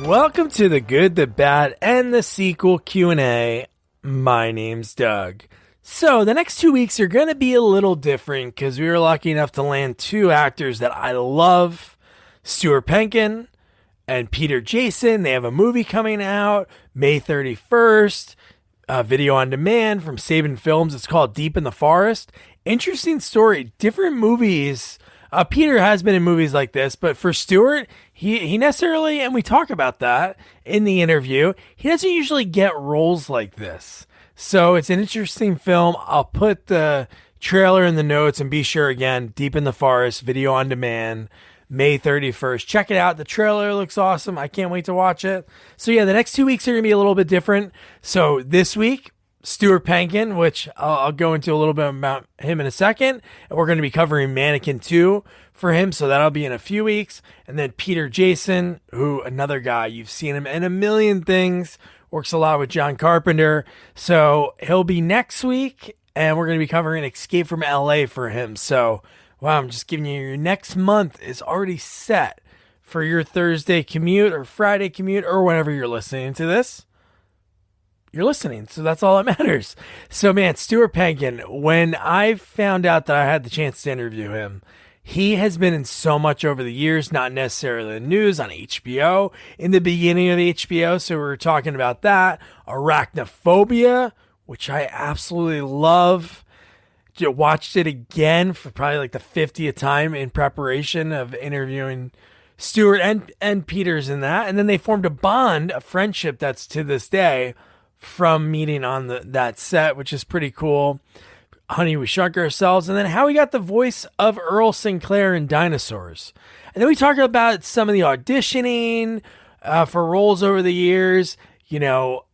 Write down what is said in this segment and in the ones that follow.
Welcome to the Good, the Bad, and the Sequel Q&A. My name's Doug. So the next 2 weeks are going to be a little different because we were lucky enough to land two actors that I love, Stuart Pankin and Peter Jason. They have a movie coming out May 31st, video on demand from Saban Films. It's called Deep in the Forest. Interesting story. Different movies. Peter has been in movies like this, but for Stuart, he necessarily, and we talk about that in the interview, he doesn't usually get roles like this. So it's an interesting film. I'll put the trailer in the notes, and be sure, again, Deep in the Forest, video on demand, May 31st. Check it out. The trailer looks awesome. I can't wait to watch it. So yeah, the next 2 weeks are going to be a little bit different. So this week, Stuart Pankin, which I'll go into a little bit about him in a second. And we're going to be covering Mannequin 2 for him, so that'll be in a few weeks. And then Peter Jason, who, another guy, you've seen him in a million things, works a lot with John Carpenter. So he'll be next week, and we're going to be covering Escape from LA for him. So, wow, I'm just giving you your next month is already set for your Thursday commute or Friday commute or whenever you're listening to this. You're listening, so that's all that matters. So, man, Stuart Pankin, when I found out that I had the chance to interview him, he has been in so much over the years, not necessarily the news, on HBO, in the beginning of HBO, so we were talking about that. Arachnophobia, which I absolutely love. Watched it again for probably like the 50th time in preparation of interviewing Stuart and Peters in that. And then they formed a bond, a friendship that's to this day, from meeting on that set, which is pretty cool. Honey, We Shrunk Ourselves, and then how he got the voice of Earl Sinclair in Dinosaurs. And then we talk about some of the auditioning for roles over the years, you know,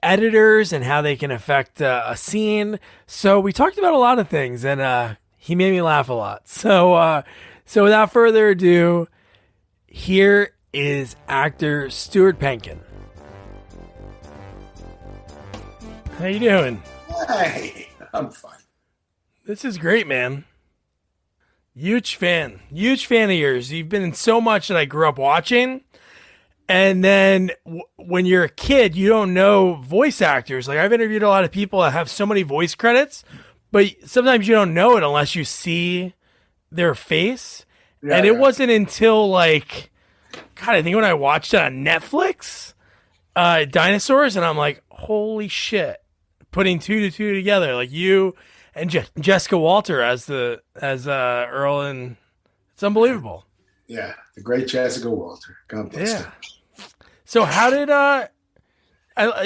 editors and how they can affect a scene. So we talked about a lot of things, and he made me laugh a lot. So without further ado, here is actor Stuart Pankin. How you doing? Hey, I'm fine. This is great, man. Huge fan of yours. You've been in so much that I grew up watching. And then when you're a kid, you don't know voice actors. Like, I've interviewed a lot of people that have so many voice credits, but sometimes you don't know it unless you see their face. Yeah, and it wasn't until, like, God, I think when I watched it on Netflix, Dinosaurs, and I'm like, holy shit. Putting two to two together, like you and Jessica Walter as Earl, and it's unbelievable. Yeah, the great Jessica Walter. God bless her. So how did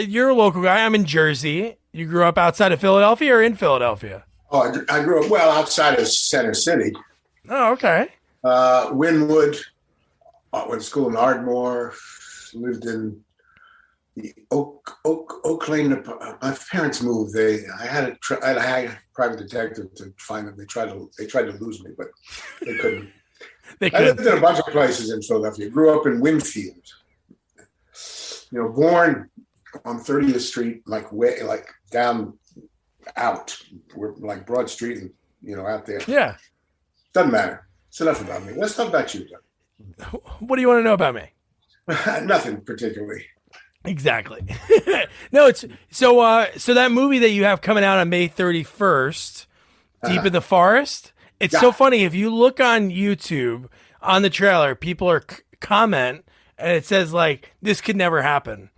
you're a local guy? I'm in Jersey. You grew up outside of Philadelphia or in Philadelphia? Oh, I grew up outside of Center City. Oh, okay. Wynwood. Went to school in Ardmore. Lived in the Oak Lane. My parents moved. I had a private detective to find them. They tried to lose me, but they couldn't. I lived in a bunch of places in Philadelphia. Grew up in Winfield. You know, born on 30th Street, like down out, we're like Broad Street, and you know, out there. Yeah. Doesn't matter. It's enough about me. Let's talk about you, Doug. What do you want to know about me? Nothing particularly. Exactly. No, it's so that movie that you have coming out on May 31st, Deep in the Forest. It's so funny. If you look on YouTube on the trailer, people are comment and it says like, this could never happen.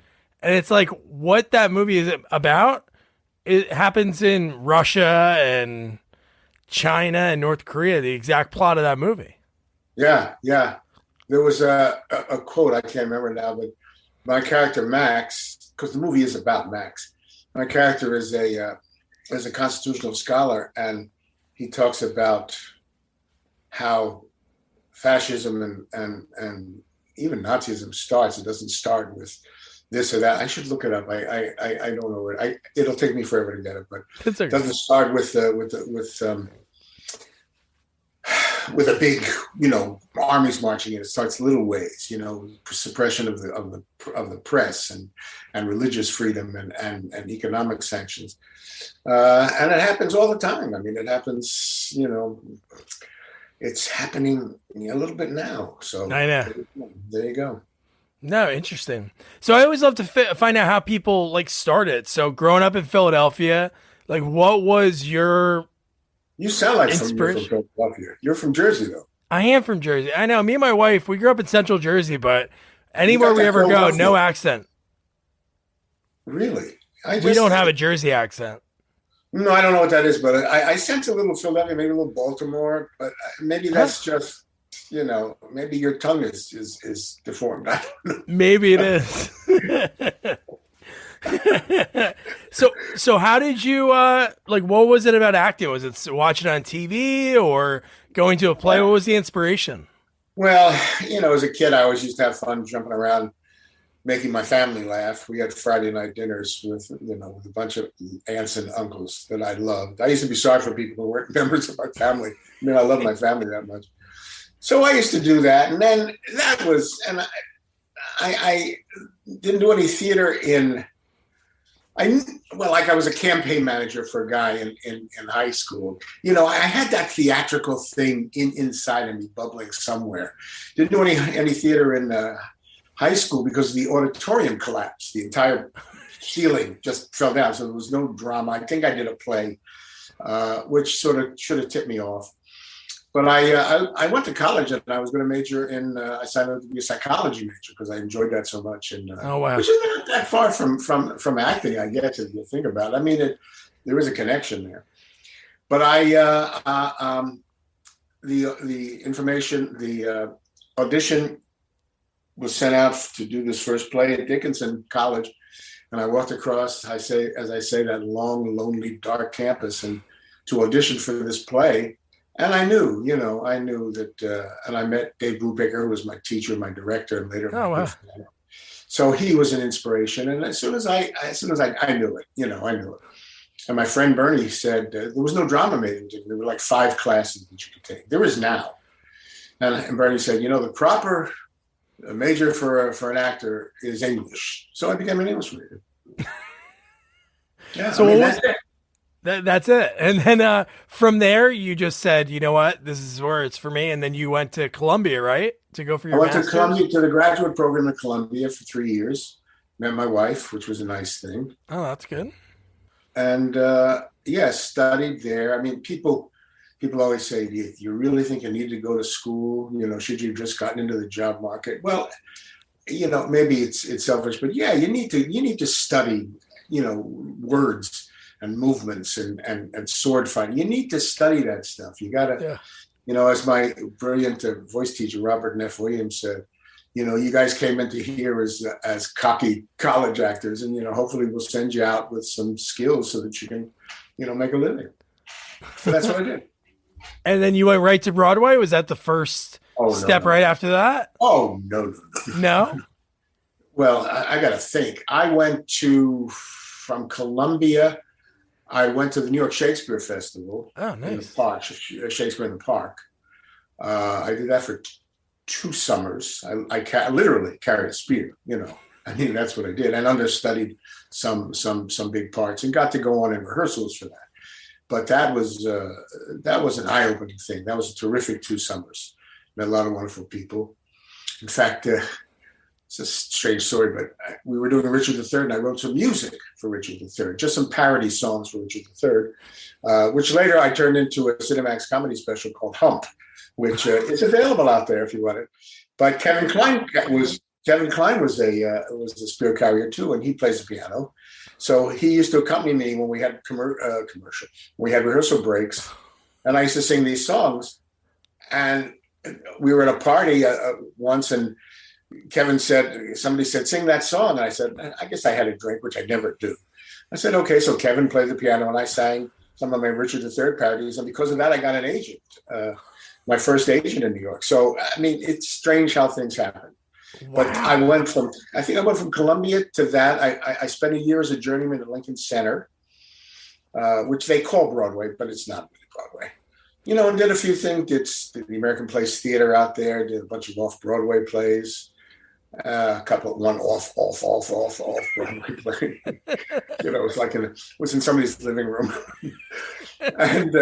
And it's like, what that movie is about, it happens in Russia and China and North Korea, the exact plot of that movie. Yeah. There was a quote, I can't remember now, but my character Max, because the movie is about Max. My character is a constitutional scholar, and he talks about how fascism and even Nazism starts. It doesn't start with this or that. I should look it up. I don't know where. It'll take me forever to get it, but it doesn't start with a big, you know, armies marching in. It starts little ways, you know, suppression of the press and religious freedom and economic sanctions, and it happens all the time. I mean, it happens, you know, it's happening a little bit now. So I know. There you go. No, interesting. So I always love to find out how people like started. So growing up in Philadelphia, like what was your You sound like you're from inspiration? Philadelphia. You're from Jersey, though. I am from Jersey. I know. Me and my wife, we grew up in Central Jersey, but You anywhere got we that ever go, no Philadelphia. accent. Really? I We don't just have a Jersey accent. no, I don't know what that is, but I sense a little Philadelphia, maybe a little Baltimore, but maybe Huh? that's just maybe your tongue is deformed. I don't Maybe it know. is. So how did you like what was it about acting? Was it watching on TV or going to a play? What was the inspiration? Well, as a kid, I always used to have fun jumping around, making my family laugh. We had Friday night dinners with a bunch of aunts and uncles that I loved. I used to be sorry for people who weren't members of my family. I mean, I love my family that much. So I used to do that, and then I didn't do any theater in. Like I was a campaign manager for a guy in high school. I had that theatrical thing inside of me bubbling somewhere. Didn't do any theater in high school because the auditorium collapsed. The entire ceiling just fell down, so there was no drama. I think I did a play, which sort of should have tipped me off. But I went to college and I was going to major in. I signed up to be a psychology major because I enjoyed that so much, and Oh wow. which is not that far from acting. I guess if you think about it, I mean, there is a connection there. But the information, the audition was sent out to do this first play at Dickinson College, and I walked across. As I say, that long, lonely, dark campus, and to audition for this play. And I knew that, and I met Dave Brubaker, who was my teacher, my director, and later Oh my good wow. friend. So he was an inspiration. And as soon as I knew it, I knew it. And my friend Bernie said there was no drama major. There were like 5 classes that you could take. There is now. And Bernie said, the proper major for an actor is English. So I became an English major. Yeah, So what was that's it. that's it? And then from there, you just said, you know what, this is where it's for me. And then you went to Columbia, right, to go for I your went to master's. Columbia to the graduate program at Columbia for 3 years. Met my wife, which was a nice thing, Oh, that's good. and studied there. I mean, people always say, "Do you really think you need to go to school? Should you have just gotten into the job market?" Well, maybe it's selfish, but yeah, you need to study, words and movements and sword fighting. You need to study that stuff. You gotta, Yeah. as my brilliant voice teacher Robert Neff Williams said, you guys came into here as cocky college actors, and hopefully we'll send you out with some skills so that you can, make a living. So that's what I did. And then you went right to Broadway. Was that the first Oh no, step no. right after that? Oh no, no, no. No. Well, I got to think. I went from Columbia. I went to the New York Shakespeare Festival Oh, in the nice. park, Shakespeare in the Park. I did that for 2 summers. I literally carried a spear. I mean, that's what I did, and understudied some big parts, and got to go on in rehearsals for that. But that was an eye-opening thing. That was a terrific 2 summers. Met a lot of wonderful people. In fact, it's a strange story, but we were doing Richard III, and I wrote some music for Richard III, just some parody songs for Richard III, which later I turned into a Cinemax comedy special called Hump, which is available out there if you want it. But Kevin Kline was a spirit carrier too, and he plays the piano. So he used to accompany me when we had commercial, when we had rehearsal breaks, and I used to sing these songs. And we were at a party once, and somebody said, sing that song. And I said, I guess I had a drink, which I never do. I said, okay. So Kevin played the piano, and I sang some of my Richard III parodies. And because of that, I got an agent, my first agent in New York. So, I mean, it's strange how things happen. But I Wow. went from Columbia to that. I spent a year as a journeyman at Lincoln Center, which they call Broadway, but it's not really Broadway. And did a few things. Did the American Place Theater out there. Did a bunch of off-Broadway plays. One off Broadway play. It was like it was in somebody's living room, and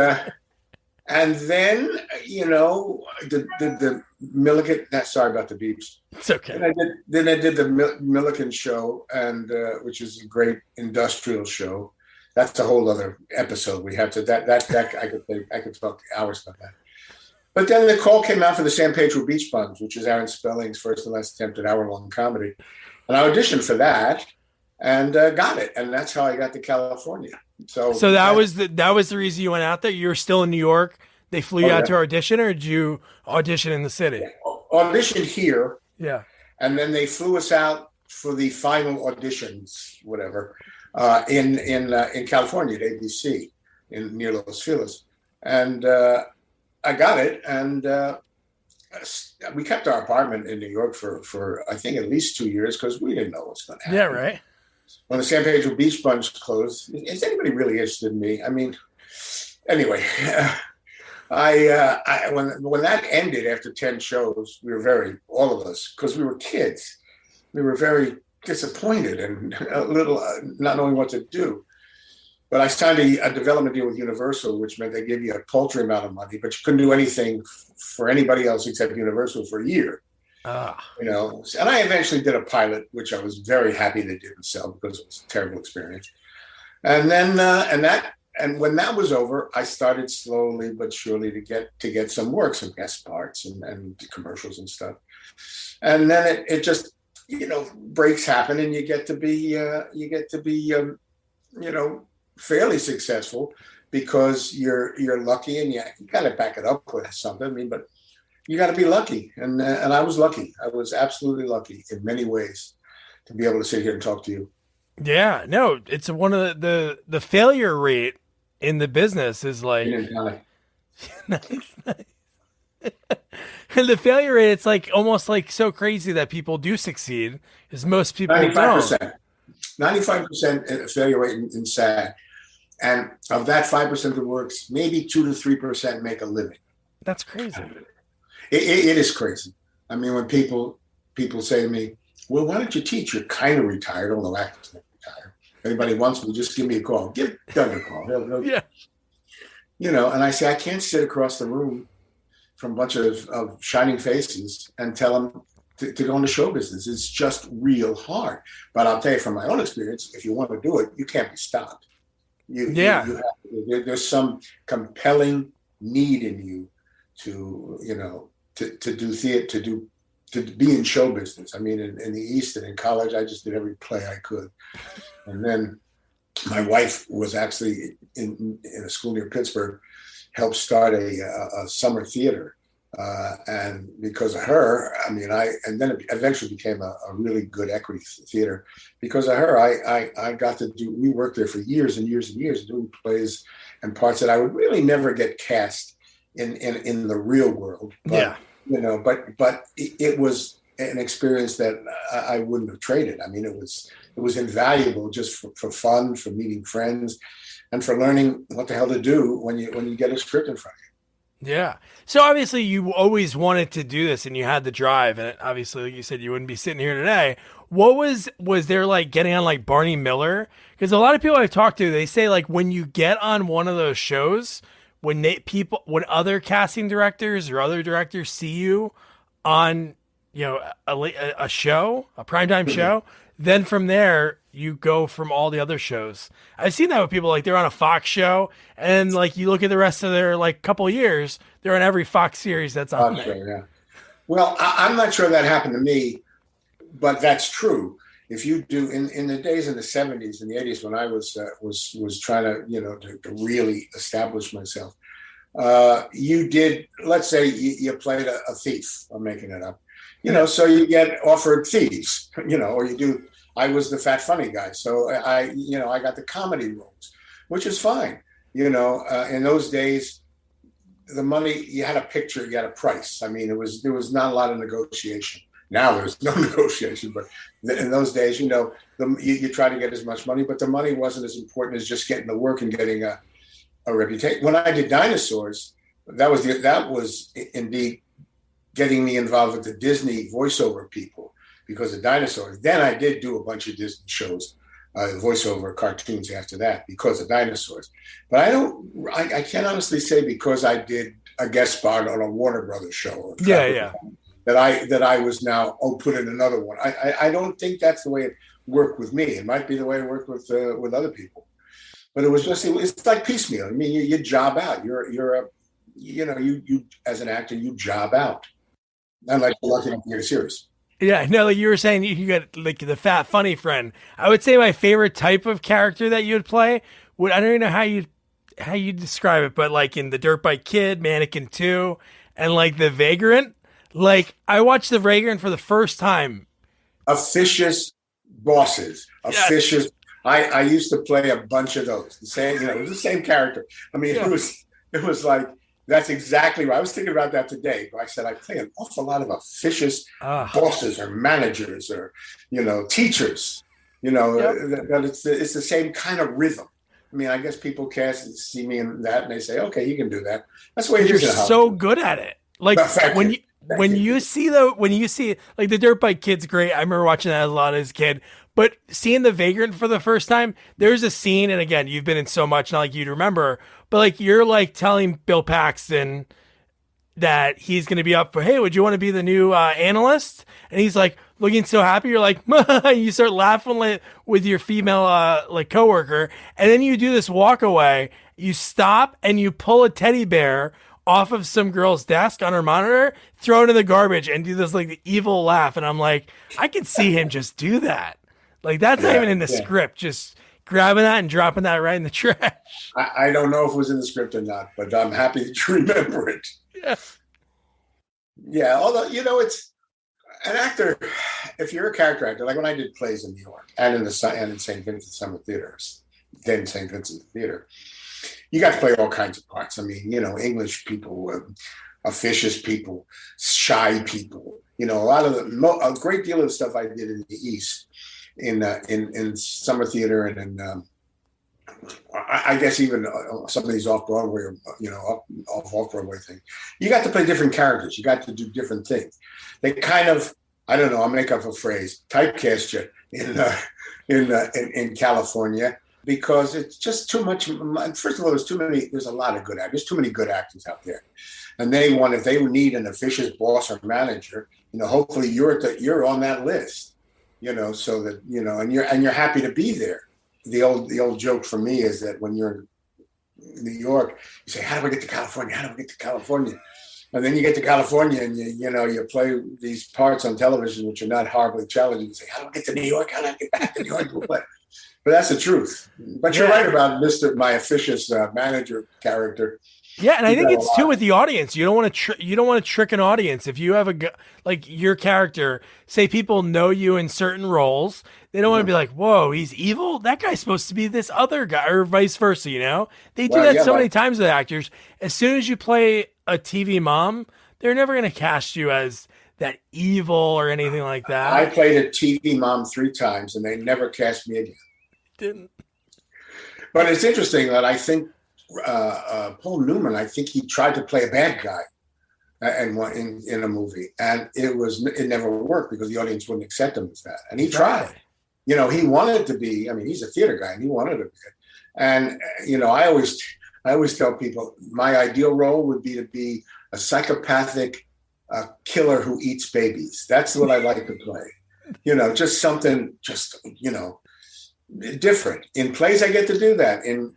And then, the Milligan. Sorry about the beeps. It's okay. Then I did the Milligan show, and which is a great industrial show. That's a whole other episode. We have to that I could talk hours about that. But then the call came out for the San Pedro Beach Bums, which is Aaron Spelling's first and last attempt at hour-long comedy, and I auditioned for that and got it, and that's how I got to California. So that was the reason you went out there. You were still in New York. They flew you out to audition, or did you audition in the city? Auditioned here. Yeah. And then they flew us out for the final auditions, whatever, in California at ABC near Los Feliz. And I got it, and we kept our apartment in New York for I think at least 2 years because we didn't know what's going to happen. Yeah, right. When the San Pedro Beach Bunch closed, is anybody really interested in me? I mean, anyway, when that ended after 10 shows, we were all of us, because we were kids, we were very disappointed and a little not knowing what to do. But I signed a development deal with Universal, which meant they give you a paltry amount of money, but you couldn't do anything for anybody else except Universal for a year. And I eventually did a pilot, which I was very happy they didn't sell because it was a terrible experience. And then and when that was over, I started slowly but surely to get some work, some guest parts and commercials and stuff. And then it just breaks happen, and you get to be fairly successful because you're lucky, and you got to back it up with something. I mean, but you got to be lucky, and I was lucky. I was absolutely lucky in many ways to be able to sit here and talk to you. Yeah, no, it's one of the failure rate in the business is like nice. And the failure rate, it's like almost like so crazy that people do succeed, is most people 95%. Don't. 95% failure rate in SAG. And of that 5% that works, maybe 2 to 3% make a living. That's crazy. It is crazy. I mean, when people say to me, well, why don't you teach? You're kind of retired, although actors never retire. If anybody wants me, just give me a call. Give Doug a call. He'll, yeah. And I say, I can't sit across the room from a bunch of shining faces and tell them to go into show business. It's just real hard. But I'll tell you from my own experience, if you want to do it, you can't be stopped. There's some compelling need in you to do theater, to be in show business. I mean, in the East and in college, I just did every play I could. And then my wife was actually in a school near Pittsburgh, helped start a summer theater. And because of her, I mean, and then it eventually became a really good equity theater. Because of her, I got to we worked there for years and years and years doing plays and parts that I would really never get cast in the real world. But, but it was an experience that I wouldn't have traded. I mean, it was invaluable just for fun, for meeting friends, and for learning what the hell to do when you get a script in front of you. Yeah. So obviously you always wanted to do this and you had the drive, and obviously, like you said, you wouldn't be sitting here today. What was there like getting on like Barney Miller? Because a lot of people I've talked to, they say like when you get on one of those shows, when other casting directors or other directors see you on, a show, a primetime show, then from there you go from all the other shows. I've seen that with people, like they're on a Fox show and like you look at the rest of their like couple of years, they're on every Fox series that's on there. Sure, yeah. Well, I'm not sure that happened to me, but that's true. If you do in the days in the 70s and the 80s when I was trying to to really establish myself, you did, let's say you played a thief. I'm making it up. So you get offered thieves, or you do. I was the fat funny guy, so I got the comedy roles, which is fine. In those days, the money, you had a picture, you had a price. I mean, there was not a lot of negotiation. Now there's no negotiation, but in those days, you try to get as much money, but the money wasn't as important as just getting the work and getting a reputation. When I did Dinosaurs, that was indeed getting me involved with the Disney voiceover people because of Dinosaurs. Then I did do a bunch of Disney shows voiceover cartoons after that because of Dinosaurs. But I can't honestly say because I did a guest spot on a Warner Brothers show or Yeah. that I was now put in another one. I don't think that's the way it worked with me. It might be the way it worked with other people. But it's like piecemeal. I mean, you job out. You as an actor, you job out. Unlike you're lucky enough to get a series. Yeah, no, like you were saying, you got like the fat, funny friend. I would say my favorite type of character that you would play would, I don't even know how you describe it, but like in the Dirt Bike Kid, Mannequin 2, and like the Vagrant. Like I watched the Vagrant for the first time. Officious bosses, Yes. officious. I used to play a bunch of those. The same, it was the same character. I mean, Yeah. it was like that's exactly right. I was thinking about that today. But I said I play an awful lot of officious Ah, bosses or managers or teachers. yep. That it's the same kind of rhythm. I mean, I guess people cast see me in that and they say, okay, you can do that. That's the way it You're is in so Hollywood. good at it. Like But thank when you. you Thank you. when you see like the Dirt Bike Kid's great. I remember watching that a lot as a kid. But seeing the Vagrant for the first time, there's a scene, and again, you've been in so much, not like you'd remember, but like you're like telling Bill Paxton that he's going to be up for, hey, would you want to be the new analyst? And he's like looking so happy. You're like, you start laughing like, with your female like coworker, and then you do this walk away. You stop and you pull a teddy bear off of some girl's desk on her monitor, throw it in the garbage, and do this like the evil laugh. And I'm like, I can see him just do that. Like that's not Yeah, even in the yeah. script. Just grabbing that and dropping that right in the trash. I don't know if it was in the script or not, but I'm happy that you remember it. Yeah. Yeah, although it's an actor. If you're a character actor, like when I did plays in New York and in St. Vincent Summer Theaters, then St. Vincent Theater, you got to play all kinds of parts. I mean, English people, officious people, shy people. A great deal of the stuff I did in the East, in Summer Theater and in. I guess even some of these off Broadway or off Broadway things, you got to play different characters. You got to do different things. They kind of, I don't know, I'll make up a phrase, typecast you in California because it's just too much. First of all, there's a lot of good actors. There's too many good actors out there, and if they need an officious boss or manager, hopefully you're on that list, so that and you're happy to be there. The old joke for me is that when you're in New York, you say, "How do we get to California? How do we get to California?" And then you get to California and you play these parts on television which are not horribly challenging. You say, "How do I get to New York? How do I get back to New York?" But that's the truth. But you're right about my officious manager character. Yeah, and I He think got a it's too lot. with the audience. You don't want to you don't want to trick an audience. If you have like your character, say people know you in certain roles, they don't want to be like, "Whoa, he's evil. That guy's supposed to be this other guy," or vice versa. They do Well, that yeah, so many times with actors. As soon as you play a TV mom, they're never going to cast you as that evil or anything like I that. played a TV mom 3 times and they never cast me again. Didn't. But it's interesting that I think Paul Newman, I think he tried to play a bad guy in a movie, and it never worked because the audience wouldn't accept him as that. And he tried. He wanted to be. I mean, he's a theater guy, and he wanted to be. And I always tell people my ideal role would be to be a psychopathic killer who eats babies. That's what I like to play. Just something, different. In plays, I get to do that. In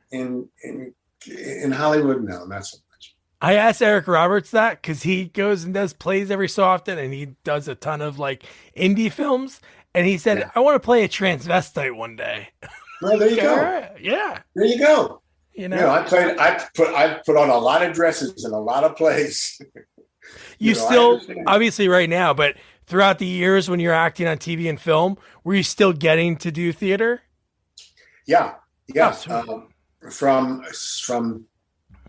Hollywood, no, not so much. I asked Eric Roberts that because he goes and does plays every so often, and he does a ton of like indie films. And he said, Yeah. "I want to play a transvestite one day." Well, there you Okay, all go. right. Yeah, There you go. I put on a lot of dresses in a lot of plays. you I still understand. obviously right now, but throughout the years when you're acting on TV and film, were you still getting to do theater? Yeah, Oh, yeah. sweet. From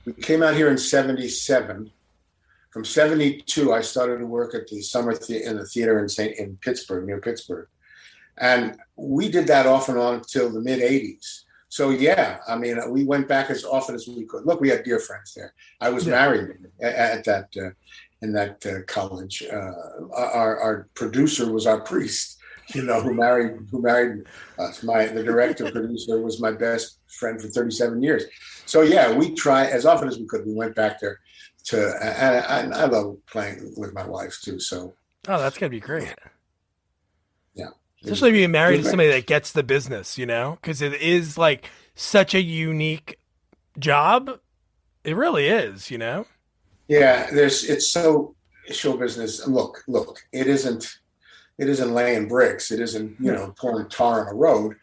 we came out here in '77. From '72, I started to work at the in the theater in Pittsburgh, near Pittsburgh, and we did that off and on until the mid '80s. So yeah, I mean, we went back as often as we could. Look, we had dear friends there. I was Yeah. married at that in that college. Our producer was our priest, who married us. The director producer was my best friend for 37 years. So yeah, we try as often as we could. We went back there and I love playing with my wife too. So Oh, that's gonna be great. yeah, Especially being it married was to great. somebody that gets the business, because it is like such a unique job. It really is. Yeah, it's so show business. Look, it isn't laying bricks. It isn't, No. pouring tar on a road.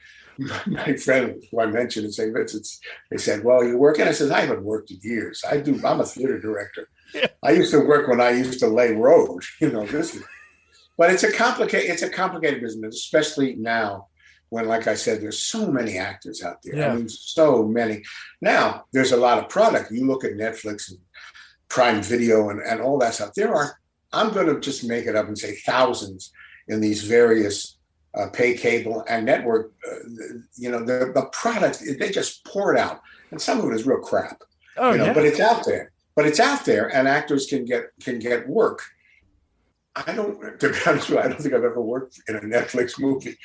My friend who I mentioned in St. Vincent's, they said, well, you work? And I said, I haven't worked in years. I'm a theater director. Yeah. I used to work when I used to lay road, but it's a complicated business, especially now when, like I said, there's so many actors out there. I Yeah. mean, so many. Now there's a lot of product. You look at Netflix and Prime Video and all that stuff. I'm going to just make it up and say thousands in these various pay cable and network. The product, they just pour it out, and some of it is real crap. Oh But yeah. it's out there. But it's out there, and actors can get work. I don't, to be honest with you, I don't think I've ever worked in a Netflix movie.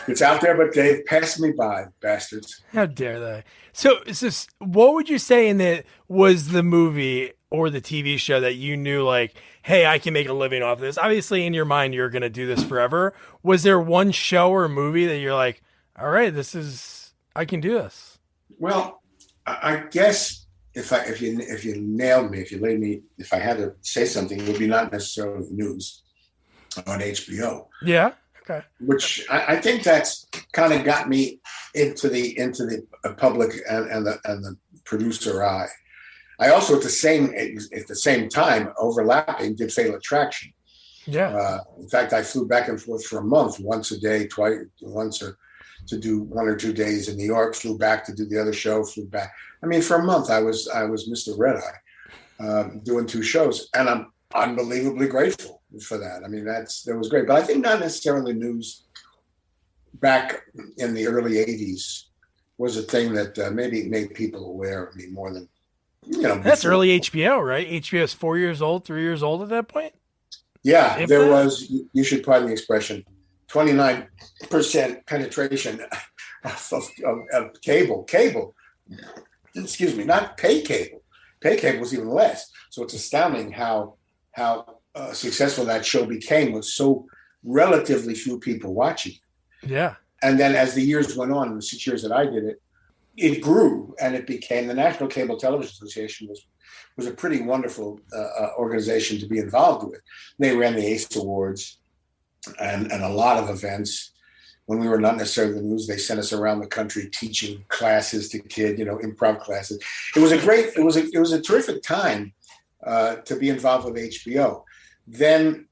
It's out there, but they've passed me by, bastards. How dare they? So, what would you say in that was the movie or the TV show that you knew, like, hey, I can make a living off this? Obviously, in your mind, you're going to do this forever. Was there one show or movie that you're like, all right, I can do this? Well, I guess if you nailed me, if you laid me, if I had to say something, it would be not necessarily the news on HBO, Yeah. Okay. which I think that's kind of got me into the public and the producer eye. I also at the same time overlapping did Fatal Attraction. Yeah. In fact, I flew back and forth for a month, once a day, to do 1 or 2 days in New York, flew back to do the other show, flew back. I mean, for a month, I was Mr. Red Eye, doing 2 shows, and I'm unbelievably grateful for that. I mean, that was great, but I think not necessarily news back in the early '80s was a thing that maybe made people aware of me more than That's before. early HBO, right? HBO is 4 years old, 3 years old at that point. Yeah, If there that. was. You should pardon the expression. 29% penetration of cable. Excuse me, not pay cable. Pay cable was even less. So it's astounding how successful that show became with so relatively few people watching. Yeah. And then as the years went on, in the 6 years that I did it, it grew and it became the National Cable Television Association was a pretty wonderful organization to be involved with. They ran the ACE Awards and a lot of events. When we were not necessarily the news, they sent us around the country teaching classes to kids, improv classes. It was a terrific time to be involved with HBO. Then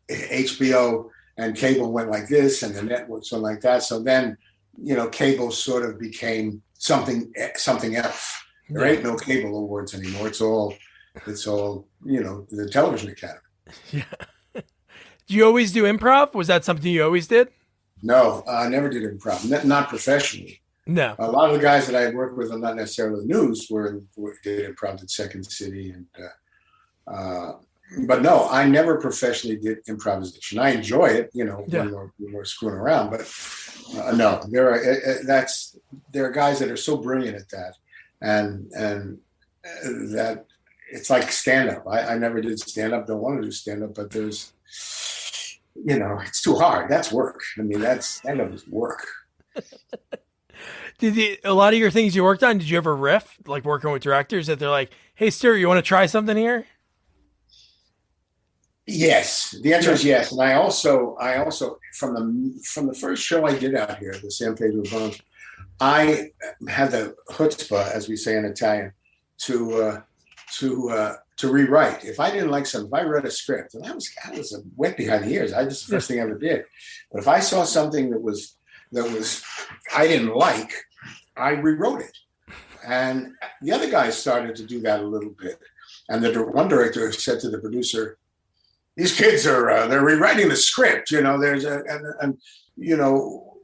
HBO and cable went like this, and the networks went like that. So then, cable sort of became something else. There ain't no cable awards anymore. It's all the Television Academy. Yeah. Do you always do improv? Was that something you always did? No, I never did improv, not professionally. No. A lot of the guys that I worked with on not necessarily the news did improv at Second City, but no, I never professionally did improvisation. I enjoy it, Yeah. when we're screwing around, but no, there are guys that are so brilliant at that, and that it's like stand up. I never did stand up. Don't want to do stand up, but there's. It's too hard. That's work. I mean, stand up is work. A lot of your things you worked on, did you ever riff, like working with directors that they're like, hey, Stuart, you want to try something here? Yes, the answer is yes. And I also from the first show I did out here, the San Pedro Bones, I had the chutzpah, as we say in Italian, to rewrite. If I didn't like something, if I read a script, and I was wet behind the ears. Just the first thing I ever did. But if I saw something that was I didn't like, I rewrote it. And the other guys started to do that a little bit. And the one director said to the producer, "These kids are they're rewriting the script. There's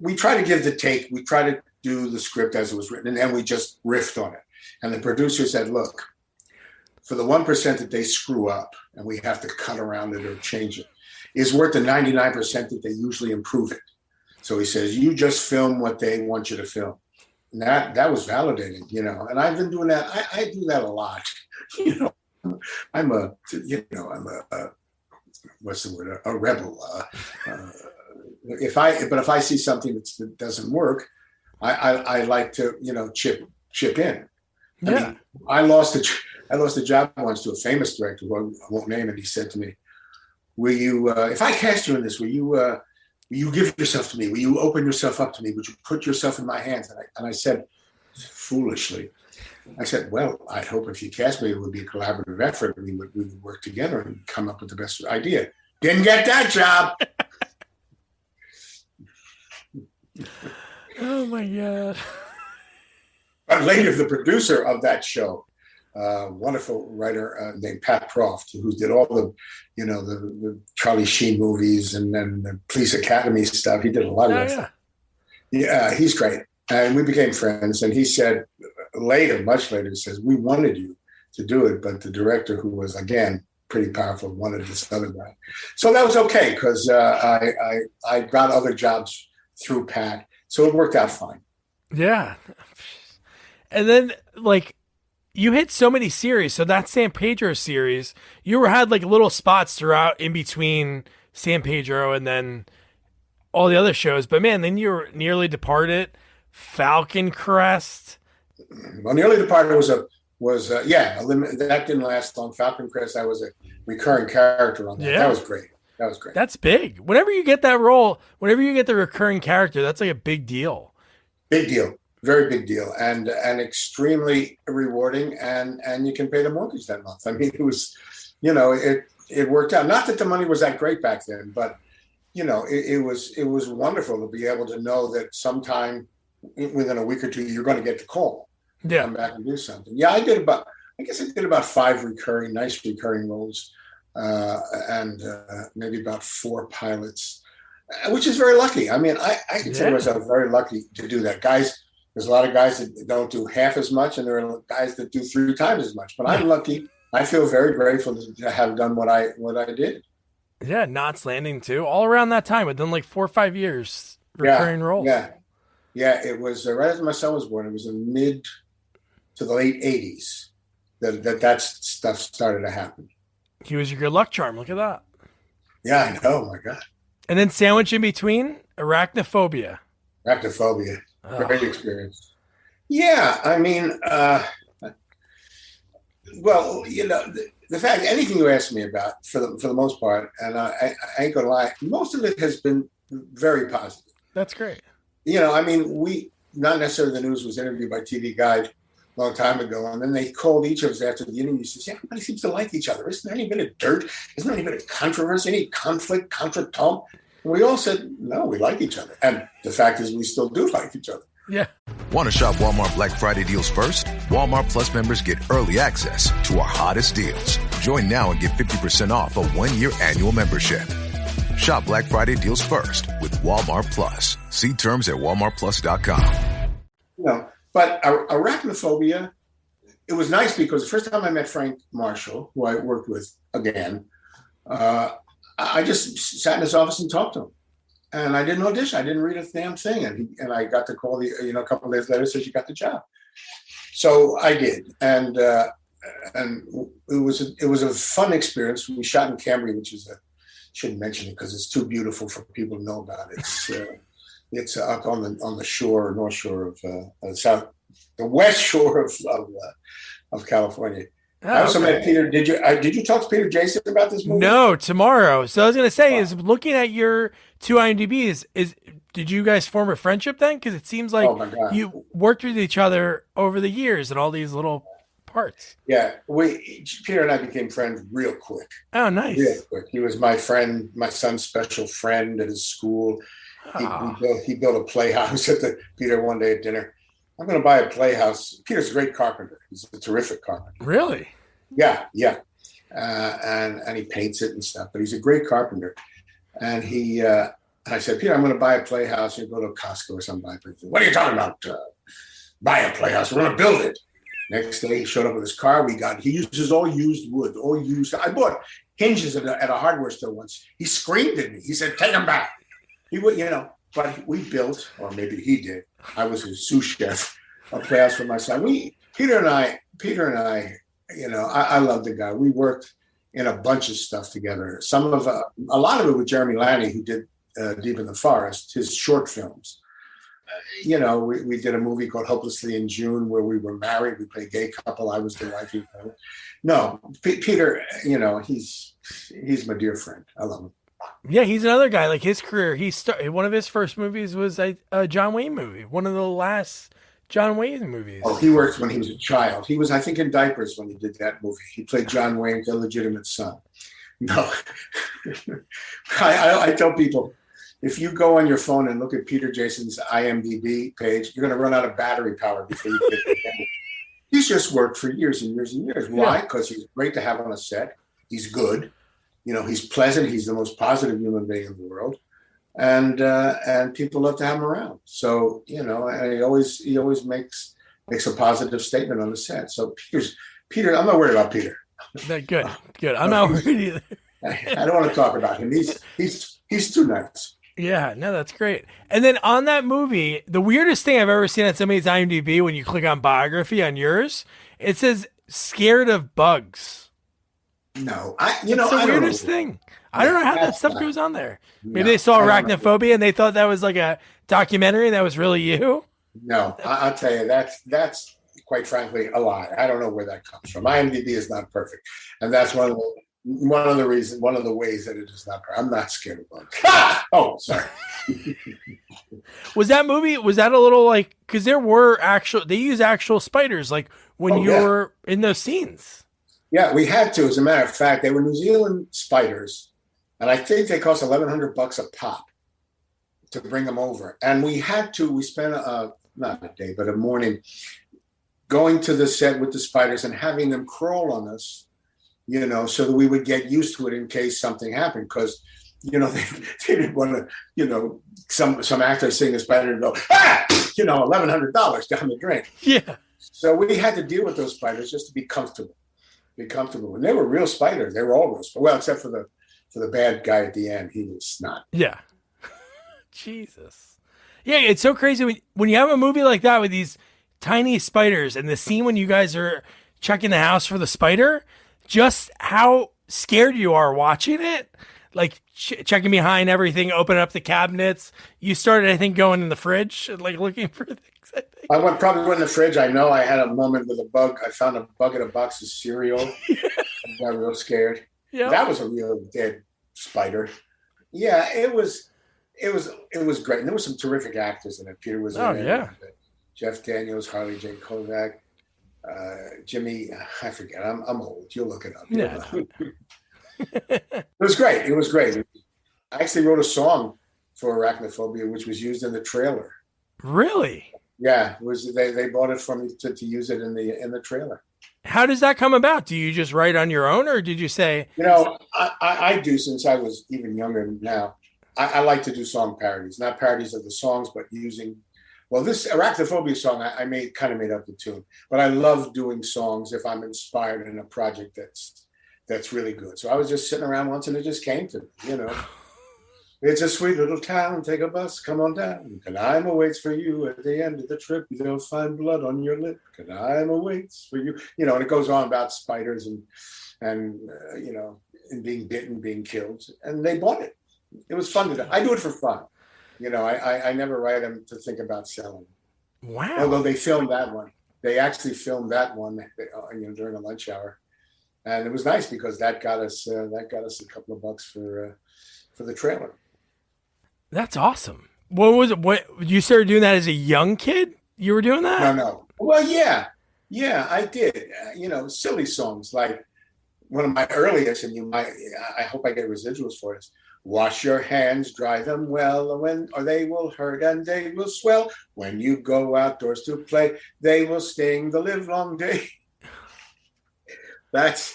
we try to give the take. We try to do the script as it was written, and then we just riffed on it." And the producer said, "Look, for the 1% that they screw up and we have to cut around it or change it, is worth the 99% that they usually improve it. So he says, you just film what they want you to film. And that was validating, you know, and I've been doing that. I do that a lot. You know, I'm a what's the word? A rebel. If I see something that doesn't work, I like to, you know, chip in. Yeah. I mean, I lost a job once to a famous director who I won't name it. He said to me, will you, if I cast you in this, will you give yourself to me? Will you open yourself up to me? Would you put yourself in my hands? And I said, foolishly, I said, well, I hope if you cast me, it would be a collaborative effort. We would work together and come up with the best idea. Didn't get that job. Oh my God. But later, the producer of that show, wonderful writer named Pat Proft, who did all the, you know, the Charlie Sheen movies and then the Police Academy stuff. He did a lot of that. Yeah, he's great. And we became friends. And he said later, much later, he says, we wanted you to do it, but the director, who was, again, pretty powerful, wanted this other guy. So that was okay, because I got other jobs through Pat. So it worked out fine. Yeah. And then, like, you hit so many series. So that San Pedro series, you had like little spots throughout in between San Pedro and then all the other shows. But man, then you were Nearly Departed, Falcon Crest. Well, Nearly Departed was that didn't last long. Falcon Crest, I was a recurring character on that. Yeah. That was great. That's big. Whenever you get that role, whenever you get the recurring character, that's like a big deal. Big deal. Very big deal, and extremely rewarding, and you can pay the mortgage that month. I mean, it was, you know, it worked out. Not that the money was that great back then, but you know, it was wonderful to be able to know that sometime within a week or two you're going to get the call. Yeah, come back and do something. Yeah, I did about 5 nice recurring roles, and maybe about 4 pilots, which is very lucky. I mean, I consider myself very lucky to do that, guys. There's a lot of guys that don't do half as much, and there are guys that do 3 times as much. But I'm lucky. I feel very grateful to have done what I did. Yeah, Knots Landing too. All around that time, within like 4 or 5 years, recurring roles. Yeah. It was right after my son was born. It was in mid to the late '80s that stuff started to happen. He was your good luck charm. Look at that. Yeah, I know. My God. And then sandwich in between, Arachnophobia. Great experience. Yeah, I mean, well, you know, the fact, anything you ask me about, for the most part, and I ain't gonna lie, most of it has been very positive. That's great. You know, I mean, not necessarily the news was interviewed by TV Guide a long time ago, and then they called each of us after the interview and said, everybody seems to like each other. Isn't there any bit of dirt? Isn't there any bit of controversy, any conflict, contretemps? And we all said, no, we like each other. And the fact is, we still do like each other. Yeah. Want to shop Walmart Black Friday deals first? Walmart Plus members get early access to our hottest deals. Join now and get 50% off a 1-year annual membership. Shop Black Friday deals first with Walmart Plus. See terms at walmartplus.com. You know, but Arachnophobia, it was nice because the first time I met Frank Marshall, who I worked with again, I just sat in his office and talked to him. And I didn't audition. I didn't read a damn thing. And I got the call, a couple of days later, says you got the job. So I did. And it was a fun experience. We shot in Cambria, which is shouldn't mention it because it's too beautiful for people to know about it. It's up on the shore, north shore of the west shore of California. Oh, I also met Peter. Did you talk to Peter Jason about this movie? No, tomorrow. So I was going to say, is looking at your 2 IMDb's, did you guys form a friendship then? Because it seems like you worked with each other over the years and all these little parts. Yeah, Peter and I became friends real quick. Oh, nice. Real quick. He was my friend, my son's special friend at his school. He built a playhouse Peter one day at dinner. I'm going to buy a playhouse. Peter's a great carpenter. He's a terrific carpenter. Really? Yeah. And he paints it and stuff, but he's a great carpenter. And I said, Peter, I'm going to buy a playhouse. You go to Costco or something. What are you talking about? Buy a playhouse. We're going to build it. Next day, he showed up with his car. He uses all used wood, all used. I bought hinges at a hardware store once. He screamed at me. He said, "Take them back." He would, but we built, or maybe he did. I was his sous chef, a playhouse for my son. Peter and I, I love the guy. We worked in a bunch of stuff together. A lot of it with Jeremy Lanny, who did Deep in the Forest, his short films. We did a movie called Hopelessly in June where we were married. We played a gay couple. I was the wife. No, Peter, he's my dear friend. I love him. Yeah, he's another guy. Like his career, one of his first movies was a John Wayne movie. One of the last John Wayne movies. Oh, he worked when he was a child. He was, I think, in diapers when he did that movie. He played John Wayne's illegitimate son. No, I tell people, if you go on your phone and look at Peter Jason's IMDb page, you're going to run out of battery power before you get to the end. He's just worked for years and years and years. Why? Because he's great to have on a set. He's good. He's pleasant. He's the most positive human being in the world, and people love to have him around. So and he always makes a positive statement on the set. So Peter. I'm not worried about Peter. Good. I'm not worried either. I don't want to talk about him. He's too nice. Yeah, no, that's great. And then on that movie, the weirdest thing I've ever seen on somebody's IMDb, when you click on biography on yours, it says "scared of bugs." No, it's the weirdest thing. I don't know how that stuff goes on there. Maybe they saw Arachnophobia and they thought that was like a documentary and that was really you. No, I'll tell you, that's quite frankly a lie. I don't know where that comes from. IMDb is not perfect, and that's one of the ways that it is not perfect. I'm not scared of bugs. Oh, sorry. Was that a little like, because they use actual spiders like when you were in those scenes? Yeah, we had to. As a matter of fact, they were New Zealand spiders, and I think they cost $1,100 a pop to bring them over. And we spent not a day, but a morning going to the set with the spiders and having them crawl on us, so that we would get used to it in case something happened. Because, they didn't want to, some actor seeing a spider and go, $1,100 down the drain. Yeah. So we had to deal with those spiders just to be comfortable. And they were real spiders. They were all real spiders. Well, except for the bad guy at the end. He was not. Yeah. Jesus. Yeah, it's so crazy when you have a movie like that with these tiny spiders, and the scene when you guys are checking the house for the spider, just how scared you are watching it, like checking behind everything, opening up the cabinets. You started, I think, going in the fridge, like looking for things. I probably went in the fridge. I know I had a moment with a bug. I found a bug in a box of cereal. I got real scared. Yeah, that was a real dead spider. Yeah, it was great. And there were some terrific actors in it. Peter was in it. Yeah. Jeff Daniels, Harley J. Kovac, Jimmy. I forget. I'm old. You'll look it up. Yeah. It was great. I actually wrote a song for Arachnophobia, which was used in the trailer. Really? Yeah, it was. They bought it from me to use it in the trailer. How does that come about? Do you just write on your own, or did you say? I do, since I was even younger. Now, I like to do song parodies, not parodies of the songs, but using. Well, this Arachnophobia song I made up the tune, but I love doing songs if I'm inspired in a project that's really good. So I was just sitting around once, and it just came to me. It's a sweet little town. Take a bus, come on down. Canaima waits for you at the end of the trip. They'll find blood on your lip. Canaima waits for you. And it goes on about spiders and being bitten, being killed. And they bought it. It was fun to do. I do it for fun. I never write them to think about selling. Wow. Although they filmed that one. They actually filmed that one, during a lunch hour, and it was nice because that got us a couple of bucks for the trailer. That's awesome. What was it? What you started doing that as a young kid? You were doing that? No. Well, yeah, I did. Silly songs like one of my earliest, and I hope I get residuals for this. Wash your hands, dry them well, or they will hurt and they will swell. When you go outdoors to play, they will sting the livelong day. That's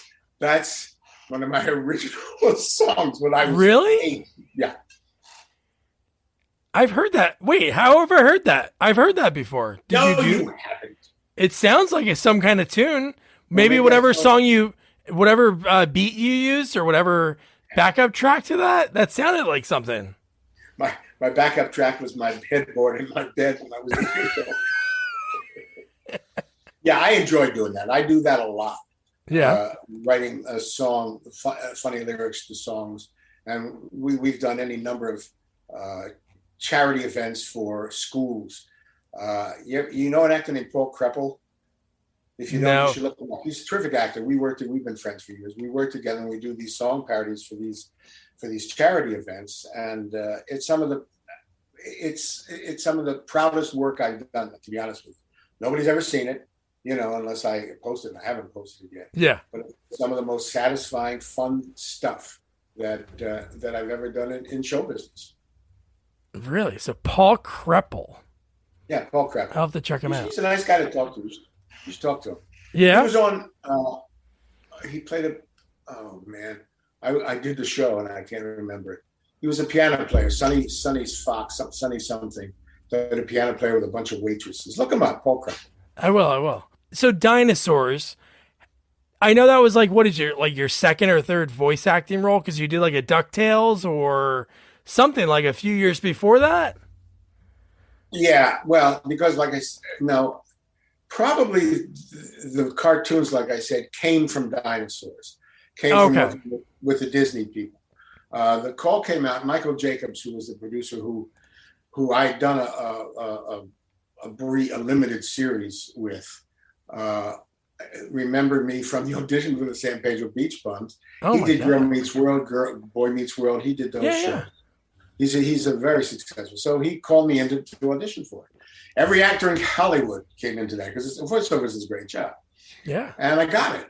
one of my original songs when I was really 8. Yeah. I've heard that. Wait, how have I heard that? I've heard that before. You haven't. It sounds like it's some kind of tune. Maybe maybe whatever that's whatever beat you used or whatever backup track to that sounded like something. my backup track was my headboard in my bed when I was a kid. Yeah, I enjoy doing that. I do that a lot. Yeah. Writing a song, funny lyrics to songs, and we've done any number of charity events for schools. You know an actor named Paul Kreppel? If you don't, you should look him up. He's a terrific actor. We've been friends for years. We work together and we do these song parodies for these charity events, and it's some of the proudest work I've done. To be honest with you, nobody's ever seen it, unless I post it. I haven't posted it yet. Yeah, but it's some of the most satisfying, fun stuff that I've ever done in show business. Really? So Paul Kreppel. Yeah, Paul Kreppel. I'll have to check him out. He's a nice guy to talk to. You should talk to him. Yeah. He was on. He played oh man, I did the show and I can't remember it. He was a piano player, Sonny's Fox, Sonny something. A piano player with a bunch of waitresses. Look him up, Paul Kreppel. I will. So Dinosaurs, I know that was like, what is your second or third voice acting role? Because you did like a DuckTales or something like a few years before that. Yeah, well, because like I said, no, probably the cartoons, like I said, came from Dinosaurs, from with the Disney people. The call came out. Michael Jacobs, who was the producer, who I had done a limited series with, remembered me from the audition for the San Pedro Beach Bums. He did Girl Meets World, Boy Meets World. He did those shows. Yeah. He's a very successful. So he called me in to audition for it. Every actor in Hollywood came into that because voiceover is a great job. Yeah. And I got it.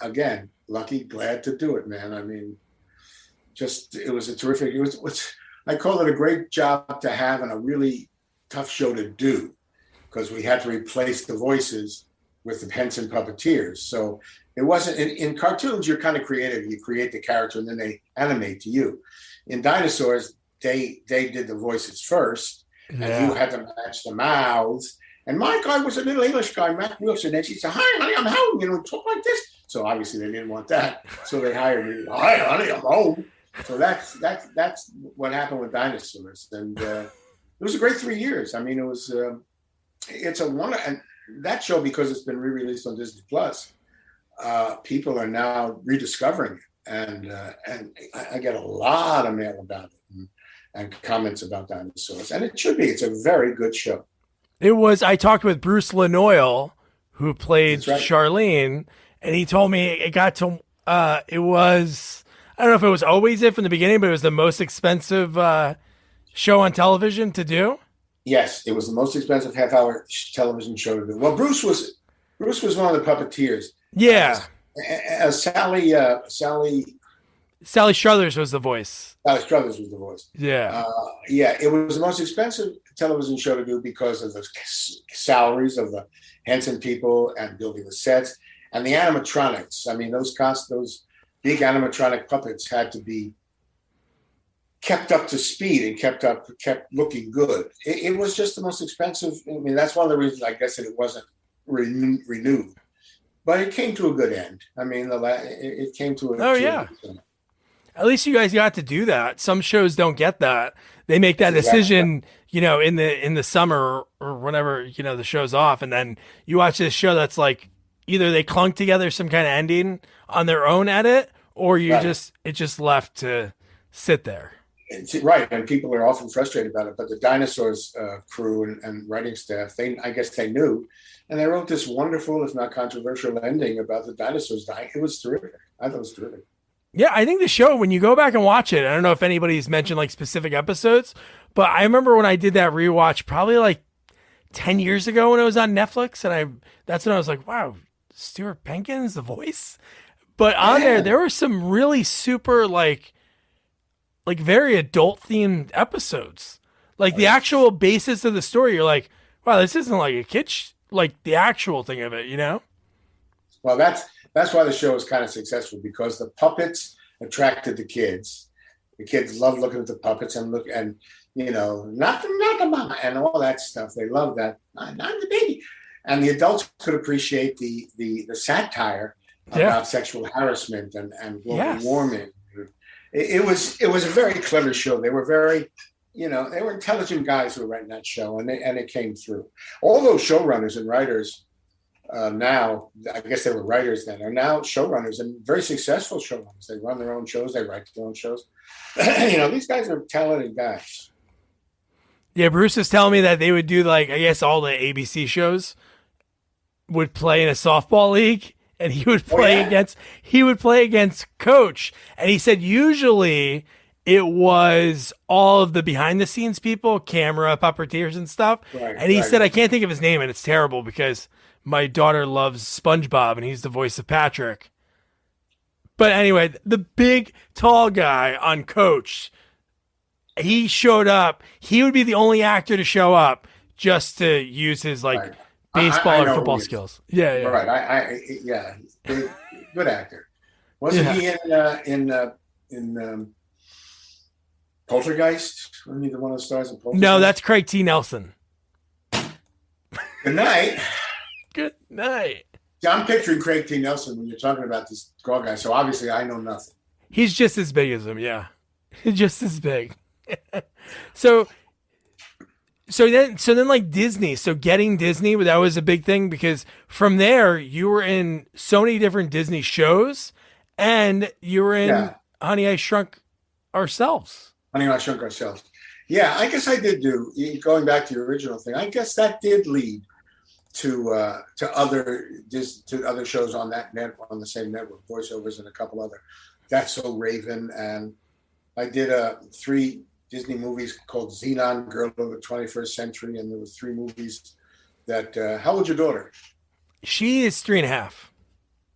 Again, lucky, glad to do it, man. I mean, it was a terrific, I call it a great job to have and a really tough show to do because we had to replace the voices with the Henson puppeteers. So it wasn't, in cartoons, you're kind of creative. You create the character and then they animate to you. In Dinosaurs, they did the voices first, and you had to match the mouths. And my guy was a little English guy, Matt Wilson, and she said, "Hi, honey, I'm home." Talk like this. So obviously they didn't want that, so they hired me. "Hi, honey, I'm home." So that's what happened with Dinosaurs, and it was a great 3 years. I mean, it's a wonder, and that show, because it's been re-released on Disney Plus, people are now rediscovering it. And I get a lot of mail about it and comments about Dinosaurs. And it should be. It's a very good show. It was. I talked with Bruce Lanoil, who played Charlene, and he told me it got to, it was, I don't know if it was always it from the beginning, but it was the most expensive show on television to do. Yes, it was the most expensive half-hour television show to do. Well, Bruce was one of the puppeteers. Yeah. Sally Struthers was the voice. Sally Struthers was the voice. Yeah. It was the most expensive television show to do because of the salaries of the Henson people and building the sets and the animatronics. I mean, those big animatronic puppets had to be kept up to speed and kept looking good. It was just the most expensive. I mean, that's one of the reasons I guess that it wasn't renewed. But it came to a good end. I mean, it came to a good end. At least you guys got to do that. Some shows don't get that. They make that decision, in the summer or whenever, the show's off. And then you watch this show that's like either they clunk together some kind of ending on their own edit or it just left to sit there. Right. And people are often frustrated about it. But the Dinosaurs crew and writing staff, I guess they knew. And they wrote this wonderful, if not controversial, ending about the dinosaurs dying. It was terrific. I thought it was terrific. Yeah, I think the show, when you go back and watch it, I don't know if anybody's mentioned like specific episodes, but I remember when I did that rewatch probably like 10 years ago when it was on Netflix, and that's when I was like, wow, Stuart Pankin is the voice? But on there were some really super like very adult themed episodes. Like the actual basis of the story, you're like, wow, this isn't like a kid's like the actual thing of it, Well, that's why the show was kind of successful, because the puppets attracted the kids. The kids loved looking at the puppets and not the mama and all that stuff. They love that. Not the baby. And the adults could appreciate the satire about sexual harassment and global warming. It was a very clever show. They were very, they were intelligent guys who were writing that show, and it came through. All those showrunners and writers now, I guess they were writers then, are now showrunners and very successful showrunners. They run their own shows. They write their own shows. These guys are talented guys. Yeah, Bruce was telling me that they would do I guess all the ABC shows would play in a softball league, and he would play against Coach. And he said usually it was all of the behind the scenes people, camera, puppeteers and stuff. Right, and he said, I can't think of his name, and it's terrible because my daughter loves SpongeBob and he's the voice of Patrick. But anyway, the big tall guy on Coach, he showed up. He would be the only actor to show up just to use his baseball or football skills. Yeah. Right. Good actor. Wasn't he in Poltergeist? Wasn't he the one of the stars in Poltergeist? No, that's Craig T. Nelson. Good night. Good night. Yeah, I'm picturing Craig T. Nelson when you're talking about this tall guy. So obviously I know nothing. He's just as big as him. Yeah. Just as big. So then Disney, so getting Disney, that was a big thing because from there you were in so many different Disney shows and you were in Honey, I Shrunk Ourselves. Honey, I Shrunk Ourselves. Yeah, I guess I did do, going back to your original thing, I guess that did lead to other shows on that on the same network, voiceovers and a couple other. That's So Raven, and I did 3 Disney movies called Xenon, Girl of the 21st Century, and there were 3 movies that. How old's your daughter? She is 3.5.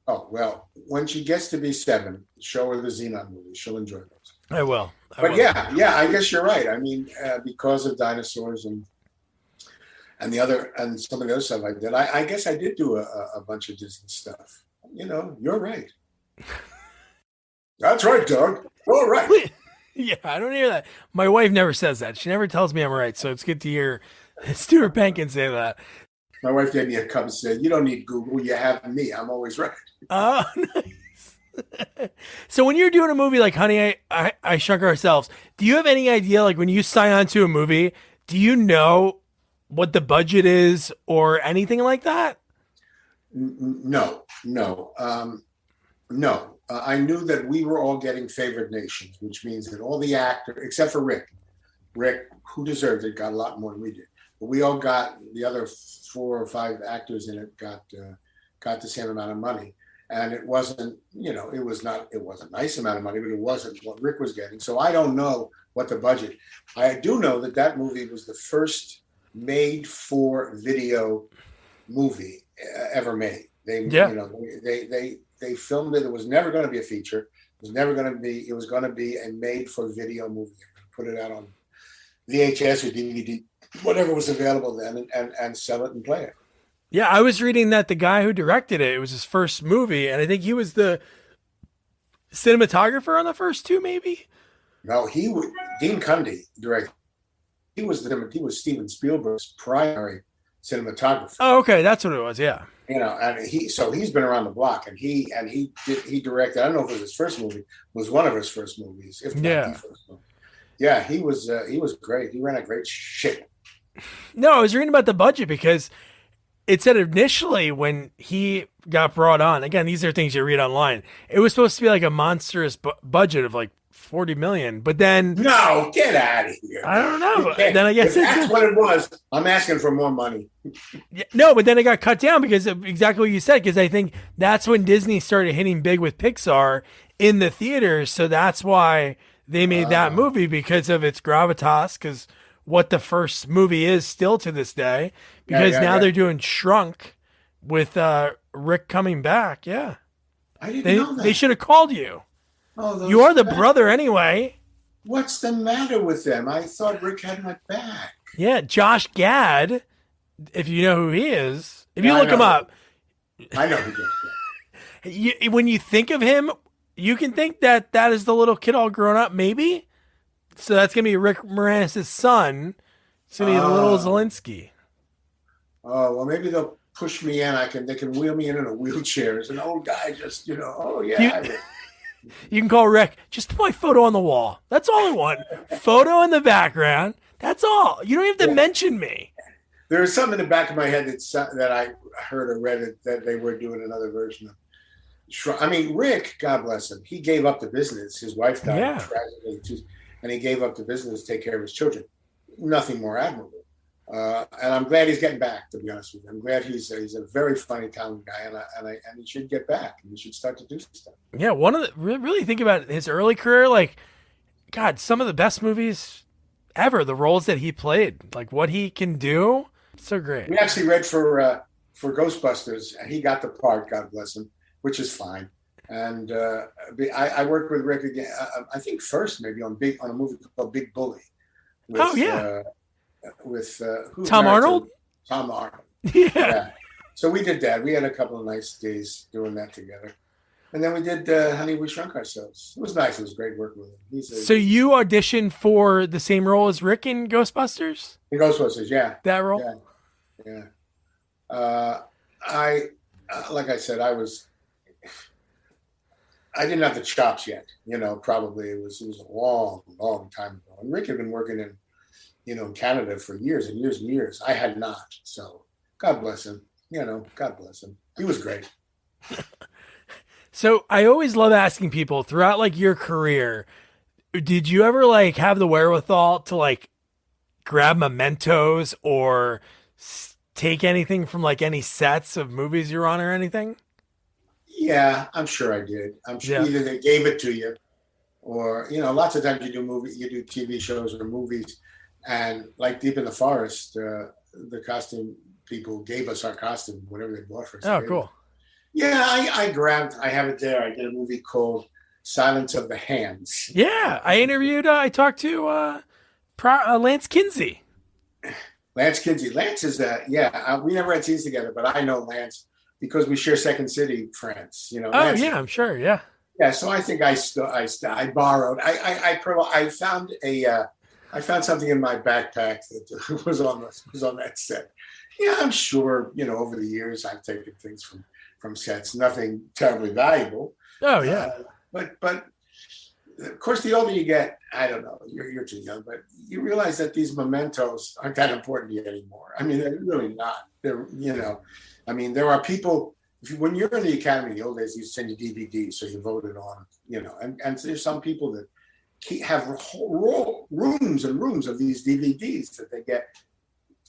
Oh well, when she gets to be 7, show her the Xenon movies. She'll enjoy those. I will. Yeah, I guess you're right. I mean, because of Dinosaurs and some of the other stuff I did, I guess I did do a bunch of Disney stuff. You're right. That's right, Doug. You're right. Yeah, I don't hear that. My wife never says that. She never tells me I'm right, so it's good to hear Stuart Pankin say that. My wife gave me a cup and said, you don't need Google, you have me. I'm always right. Oh, nice. So when you're doing a movie like Honey, I Shrunk Ourselves, do you have any idea, when you sign on to a movie, do you know what the budget is or anything like that? No. I knew that we were all getting favored nations, which means that all the actors, except for Rick, who deserved it, got a lot more than we did. But we all got, the other 4 or 5 actors in it got the same amount of money. And it wasn't, it wasn't a nice amount of money, but it wasn't what Rick was getting. So I don't know what the budget. I do know that movie was the first made for video movie ever made. They filmed it. It was never going to be a feature. It was going to be a made for video movie. Put it out on VHS or DVD, whatever was available then, and sell it and play it. Yeah, I was reading that the guy who directed it was his first movie, and I think he was the cinematographer on the first 2, maybe. No, Dean Cundy directed. He was Steven Spielberg's primary cinematographer. Oh, okay, that's what it was. Yeah. And he's been around the block, and he directed. I don't know if it was his first movie. It was one of his first movies, if not the first movie. Yeah, he was great. He ran a great ship. No, I was reading about the budget because it said initially when he got brought on. Again, these are things you read online. It was supposed to be a monstrous budget of 40 million, but then no, get out of here. I don't know. Then I guess that's what it was. I'm asking for more money. No, but then it got cut down because of exactly what you said. Because I think that's when Disney started hitting big with Pixar in the theaters. So that's why they made that movie, because of its gravitas. Because what the first movie is still to this day. Because now they're doing Shrunk with Rick coming back. Yeah, I didn't know that. They should have called you. Oh, you are the brother anyway. What's the matter with them? I thought Rick had my back. Yeah, Josh Gad, if you know who he is. If you look him up. I know who he is. When you think of him, you can think that is the little kid all grown up, maybe? So that's gonna be Rick Moranis' son. It's gonna be the little Zelensky. Oh, well, maybe they'll push me in. They can wheel me in a wheelchair as an old guy. Just oh yeah. You can call Rick. Just put my photo on the wall. That's all I want. Photo in the background. That's all. You don't have to mention me. There was something in the back of my head that I heard or read that they were doing another version of. I mean, Rick, God bless him, he gave up the business. His wife died tragically, and he gave up the business to take care of his children. Nothing more admirable. And I'm glad he's getting back, to be honest with you. I'm glad he's a very funny, talented guy, and he should get back, and he should start to do stuff. Yeah, really think about his early career, like, God, some of the best movies ever, the roles that he played, like what he can do, so great. We actually read for Ghostbusters, and he got the part, God bless him, which is fine. And I worked with Rick again, I think first maybe on a movie called Big Bully. With Tom Arnold? Tom Arnold. Yeah. So we did that. We had a couple of nice days doing that together. And then we did Honey, We Shrunk Ourselves. It was nice. It was great working with him. So you auditioned for the same role as Rick in Ghostbusters? In Ghostbusters, yeah. That role? Yeah. Like I said, I didn't have the chops yet. Probably it was a long, long time ago. And Rick had been working in Canada for years and years and years. I had not. So God bless him. God bless him. He was great. So I always love asking people throughout like your career, did you ever like have the wherewithal to like grab mementos or take anything from like any sets of movies you're on or anything? Yeah, I'm sure I did. I'm sure either they gave it to you or, lots of times you do TV shows or movies. And like Deep in the Forest, the costume people gave us our costume, whatever they bought for us. Oh, cool. Yeah, I have it there. I did a movie called Silence of the Hands. Yeah, I talked to Lance Kinsey. Lance Kinsey. Lance is we never had scenes together, but I know Lance because we share Second City friends. Lance, I'm sure, yeah. Yeah, so I think I borrowed. I found something in my backpack that was on that set. Yeah, I'm sure, over the years I've taken things from sets, nothing terribly valuable. Oh, yeah. But of course, the older you get, I don't know, you're too young, but you realize that these mementos aren't that important to you anymore. I mean, they're really not. There are people, when you're in the Academy in the old days, you send you DVDs, so you voted on, and there's some people that have whole rooms and rooms of these DVDs that they get.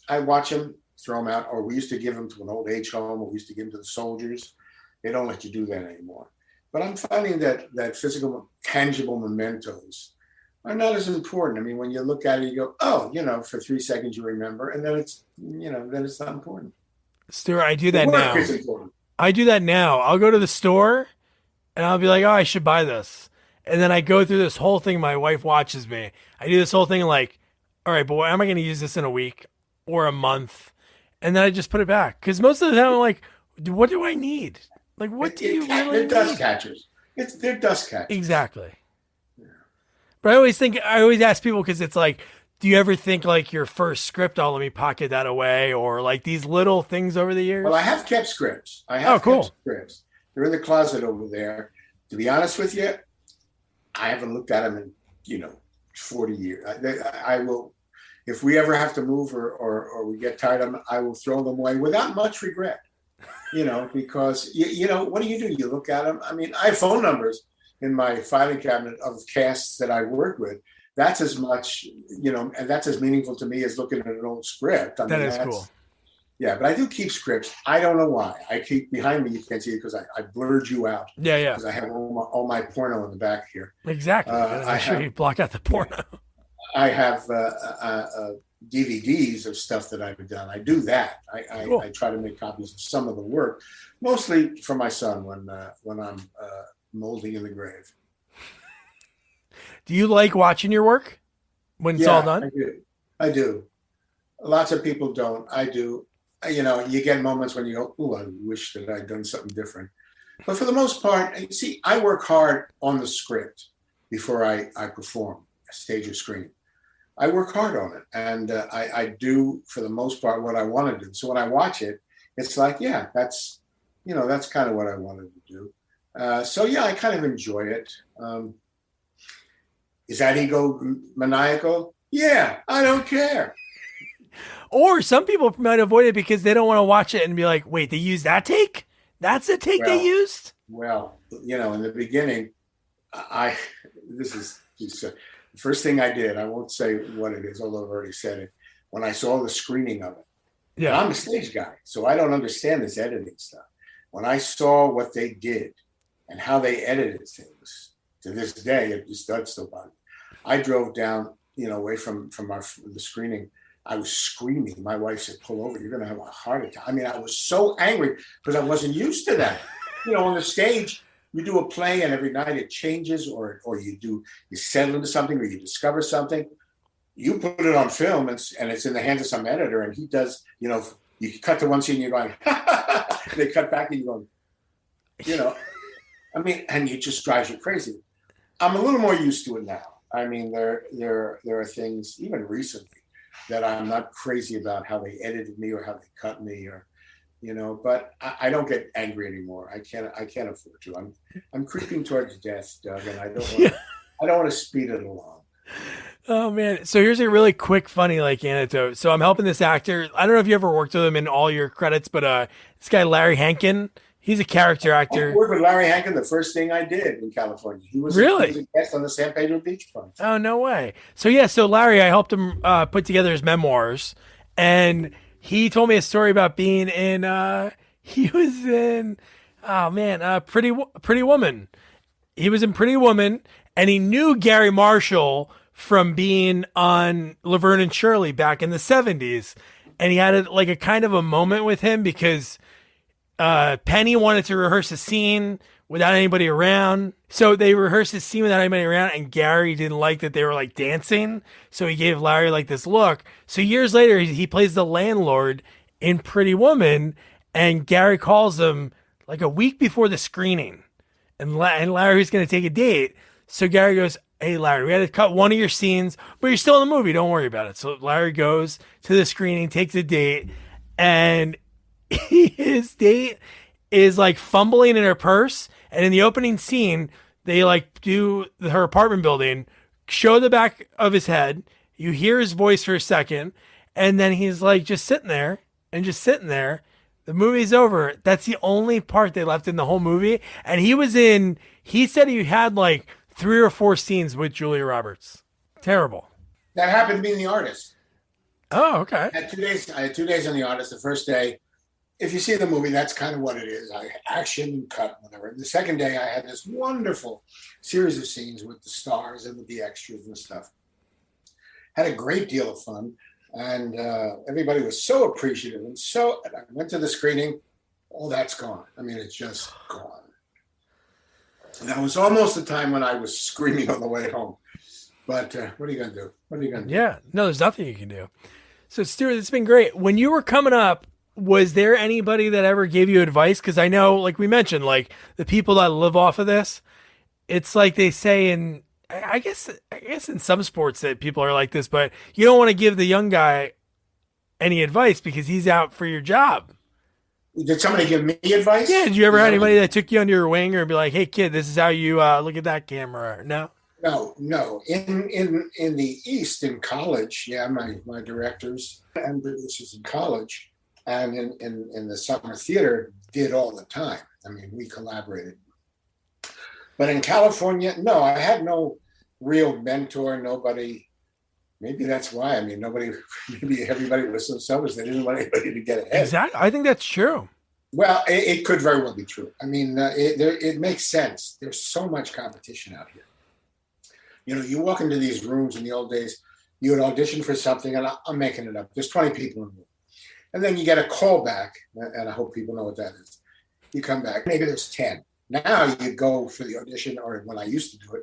I watch them, throw them out, or we used to give them to an old age home, or we used to give them to the soldiers. They don't let you do that anymore. But I'm finding that physical, tangible mementos are not as important. I mean, when you look at it, you go, oh, for 3 seconds you remember, and then it's not important. Stuart, I do that now. I do that now. I'll go to the store, and I'll be like, oh, I should buy this. And then I go through this whole thing. My wife watches me. I do this whole thing like, all right, but am I going to use this in a week or a month? And then I just put it back. Because most of the time I'm like, what do I need? Like, what do you really need? They're dust catchers. They're dust catchers. Exactly. Yeah. But I always ask people because it's like, do you ever think like your first script, let me pocket that away? Or like these little things over the years? Well, I have kept scripts. Kept scripts. They're in the closet over there. To be honest with you, I haven't looked at them in, 40 years. I will, if we ever have to move or we get tired of them, I will throw them away without much regret, because, what do? You look at them. I mean, I have phone numbers in my filing cabinet of casts that I work with. That's as much, and that's as meaningful to me as looking at an old script. That is cool. Yeah, but I do keep scripts. I don't know why. I keep behind me. You can't see it because I blurred you out. Yeah. Because I have all my porno in the back here. Exactly. I'm sure you block out the porno. I have DVDs of stuff that I've done. I do that. Cool. I try to make copies of some of the work, mostly for my son when I'm molding in the grave. Do you like watching your work when it's all done? I do. Lots of people don't. I do. You get moments when you go, "Ooh, I wish that I'd done something different." But for the most part, see, I work hard on the script before I perform. stage or screen. I work hard on it, and I do, for the most part, what I want to do. So when I watch it, it's like, yeah, that's kind of what I wanted to do. So yeah, I kind of enjoy it. Is that ego maniacal? Yeah, I don't care. Or some people might avoid it because they don't want to watch it and be like, wait, they used that take? That's the take they used? Well, in the beginning, the first thing I did, I won't say what it is, although I've already said it, when I saw the screening of it. Yeah. And I'm a stage guy, so I don't understand this editing stuff. When I saw what they did and how they edited things, to this day, it just does still bother me. I drove down, away from the screening. I was screaming. My wife said, "Pull over, you're going to have a heart attack." I mean, I was so angry because I wasn't used to that. On the stage, you do a play and every night it changes, or you settle into something, or you discover something. You put it on film and it's in the hands of some editor, and he does, you cut to one scene, you're going, they cut back and you're going, I mean, and it just drives you crazy. I'm a little more used to it now. I mean, there are things, even recently, that I'm not crazy about how they edited me or how they cut me, or, but I don't get angry anymore. I can't afford to. I'm creeping towards death, Doug, and I don't want to speed it along. Oh man. So here's a really quick, funny anecdote. So I'm helping this actor. I don't know if you ever worked with him in all your credits, but this guy, Larry Hankin, he's a character actor. I worked with Larry Hankin the first thing I did in California. He was a guest on the San Pedro Beach Club. Oh, no way. So Larry, I helped him put together his memoirs, and he told me a story about being in, he was in, Pretty Woman. He was in Pretty Woman, and he knew Gary Marshall from being on Laverne and Shirley back in the 70s. And he had a kind of a moment with him because Penny wanted to rehearse a scene without anybody around. So they rehearsed this scene without anybody around, and Gary didn't like that they were dancing. So he gave Larry this look. So years later, he plays the landlord in Pretty Woman, and Gary calls him a week before the screening. And Larry's going to take a date. So Gary goes, "Hey, Larry, we had to cut one of your scenes, but you're still in the movie. Don't worry about it." So Larry goes to the screening, takes a date, and his date is fumbling in her purse. And in the opening scene, they do her apartment building, show the back of his head. You hear his voice for a second, and then he's just sitting there and just sitting there. The movie's over. That's the only part they left in the whole movie. And he said he had 3 or 4 scenes with Julia Roberts. Terrible. That happened to me in The Artist. Oh, okay. I had 2 days on The Artist. The first day, if you see the movie, that's kind of what it is. Action, cut, whatever. The second day, I had this wonderful series of scenes with the stars and with the extras and stuff. Had a great deal of fun. And everybody was so appreciative. And I went to the screening. All that's gone. I mean, it's just gone. And that was almost the time when I was screaming on the way home. But what are you going to do? Yeah. No, there's nothing you can do. So, Stuart, it's been great. When you were coming up, was there anybody that ever gave you advice? Because I know, we mentioned, the people that live off of this, it's they say in, I guess in some sports that people are like this, but you don't want to give the young guy any advice because he's out for your job. Did somebody give me advice? Yeah. Did you ever have anybody that took you under your wing or be like, "Hey, kid, this is how you look at that camera"? No. No. In the East, in college, yeah, my directors and producers in college and in the summer theater did all the time. I mean, we collaborated. But in California, no, I had no real mentor, nobody. Maybe that's why. I mean, maybe everybody was so selfish they didn't want anybody to get ahead. Exactly. I think that's true. Well, it could very well be true. I mean, it makes sense. There's so much competition out here. You walk into these rooms in the old days, you would audition for something, and I'm making it up. There's 20 people in the room. And then you get a call back, and I hope people know what that is. You come back, maybe there's 10. Now you go for the audition, or when I used to do it,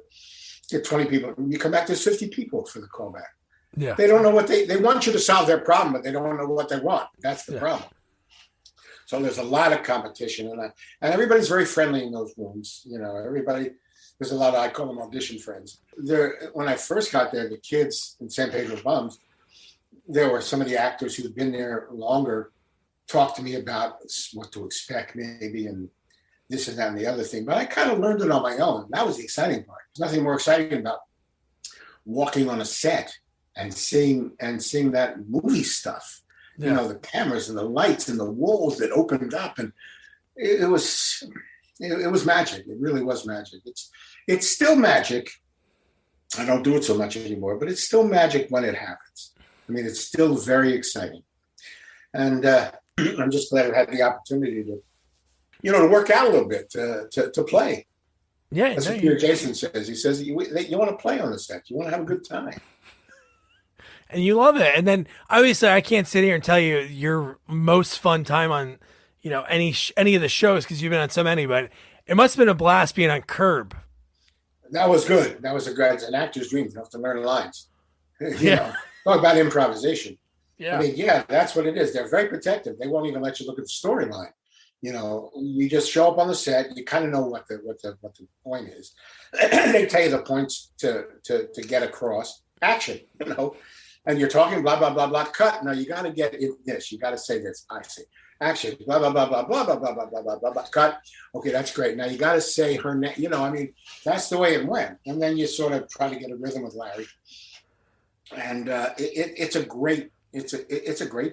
get 20 people. You come back, there's 50 people for the callback. Yeah. They don't know what they want you to solve their problem, but they don't know what they want. That's the problem. So there's a lot of competition, and everybody's very friendly in those rooms. Everybody, There's a lot of, I call them audition friends. When I first got there, the kids in San Pedro Bums, there were some of the actors who had been there longer talked to me about what to expect maybe and this and that and the other thing. But I kind of learned it on my own. That was the exciting part. There's nothing more exciting about walking on a set and seeing that movie stuff. Yeah. You know, the cameras and the lights and the walls that opened up, and it was magic. It really was magic. It's still magic. I don't do it so much anymore, but it's still magic when it happens. I mean, it's still very exciting. And I'm just glad I had the opportunity to work out a little bit, to play. Yeah. That's what Peter Jason says. He says, you want to play on the set. You want to have a good time. And you love it. And then obviously I can't sit here and tell you your most fun time on, any of the shows, because you've been on so many, but it must have been a blast being on Curb. That was good. That was an actor's dream. You have to learn lines. Talk about improvisation. Yeah. I mean, that's what it is. They're very protective. They won't even let you look at the storyline. You just show up on the set. You kind of know what the point is. They tell you the points to get across. Action, and you're talking blah blah blah blah. Cut. No, you got to get this. You got to say this. I say action. Blah blah blah blah blah blah blah blah blah blah blah. Cut. Okay, that's great. Now you got to say her name. I mean, that's the way it went. And then you sort of try to get a rhythm with Larry. And it's a great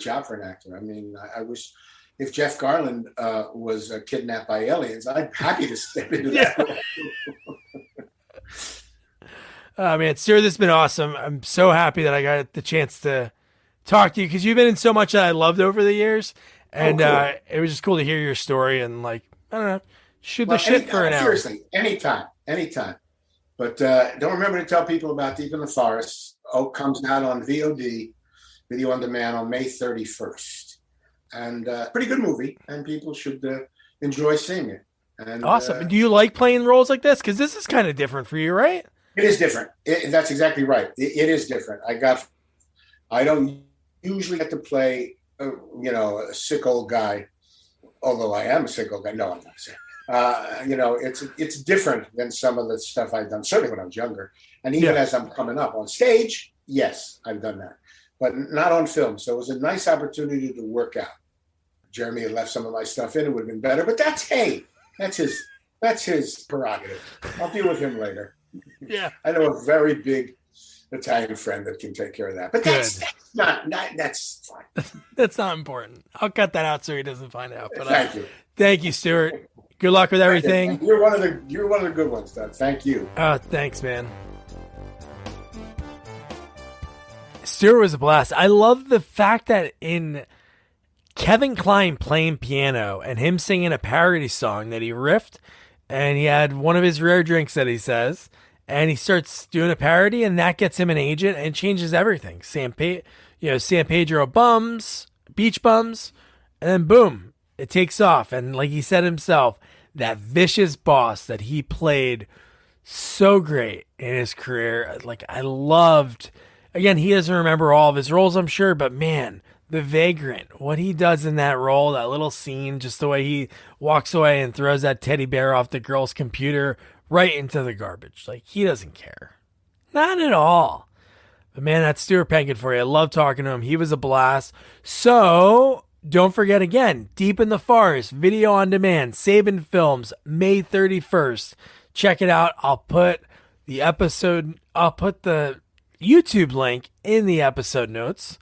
job for an actor. I mean, I wish. If Jeff Garland was kidnapped by aliens, I'm happy to step into that. Man, Stuart, this has been awesome. I'm so happy that I got the chance to talk to you, because you've been in so much that I loved over the years. And cool. It was just cool to hear your story and, I don't know, shoot the shit for an hour. Seriously, anytime. But don't remember to tell people about Deep in the Forest. Comes out on VOD, Video on Demand, on May 31st. And pretty good movie, and people should enjoy seeing it. And, awesome. Do you like playing roles like this? Because this is kind of different for you, right? It is different. That's exactly right. It is different. I don't usually get to play, a sick old guy, although I am a sick old guy. No, I'm not sick. It's different than some of the stuff I've done, certainly when I was younger. And even as I'm coming up on stage, yes, I've done that. But not on film. So it was a nice opportunity to work out. Jeremy had left some of my stuff in. It would have been better. But that's his prerogative. I'll deal with him later. Yeah. I know a very big Italian friend that can take care of that. But that's fine. That's not important. I'll cut that out so he doesn't find out. But thank you. Thank you, Stuart. Good luck with everything. You're one of the good ones, Doug. Thank you. Thanks, man. Stuart was a blast. I love the fact that in Kevin Kline playing piano and him singing a parody song that he riffed, and he had one of his rare drinks that he says, and he starts doing a parody, and that gets him an agent and changes everything. San Pedro Bums, Beach Bums, and then boom, it takes off. And like he said himself, that vicious boss that he played so great in his career. I loved. Again, he doesn't remember all of his roles, I'm sure, but man, The Vagrant, what he does in that role, that little scene, just the way he walks away and throws that teddy bear off the girl's computer right into the garbage. He doesn't care. Not at all. But man, that's Stuart Pankin for you. I love talking to him. He was a blast. So don't forget again, Deep in the Forest, video on demand, Saban Films, May 31st. Check it out. I'll put the YouTube link in the episode notes.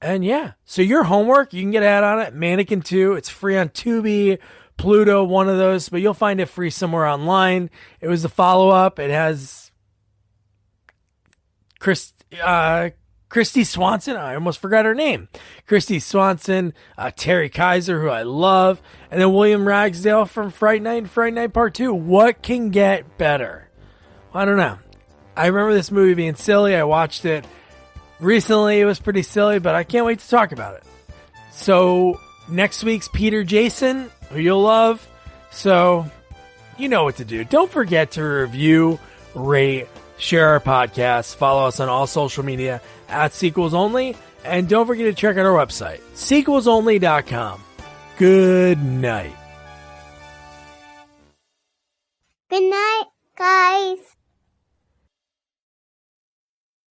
And yeah, so your homework, you can get ahead on it. Mannequin 2, it's free on Tubi, Pluto, one of those, but you'll find it free somewhere online. It was the follow-up. It has Christy Swanson. I almost forgot her name. Christy Swanson, Terry Kaiser, who I love, and then William Ragsdale from Fright Night and Fright Night Part 2. What can get better? I don't know. I remember this movie being silly. I watched it recently. It was pretty silly, but I can't wait to talk about it. So next week's Peter Jason, who you'll love. So you know what to do. Don't forget to review, rate, share our podcast. Follow us on all social media at Sequels Only. And don't forget to check out our website, sequelsonly.com. Good night. Good night. guys.